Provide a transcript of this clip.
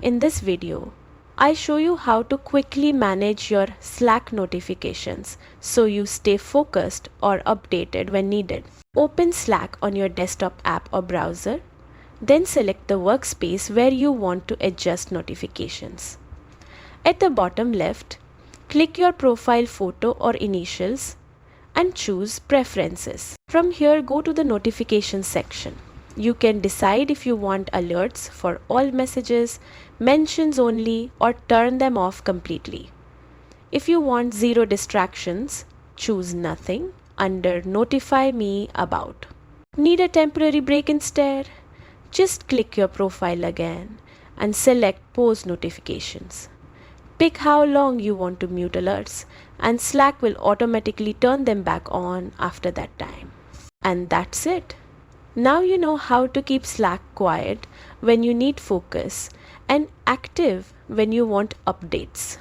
In this video, I show you how to quickly manage your Slack notifications so you stay focused or updated when needed. Open Slack on your desktop app or browser, then select the workspace where you want to adjust notifications. At the bottom left, click your profile photo or initials and choose Preferences. From here, go to the Notifications section. You can decide if you want alerts for all messages, mentions only, or turn them off completely. If you want zero distractions, choose Nothing under Notify Me About. Need a temporary break instead? Just click your profile again and select Pause Notifications. Pick how long you want to mute alerts, and Slack will automatically turn them back on after that time. And that's it. Now you know how to keep Slack quiet when you need focus and active when you want updates.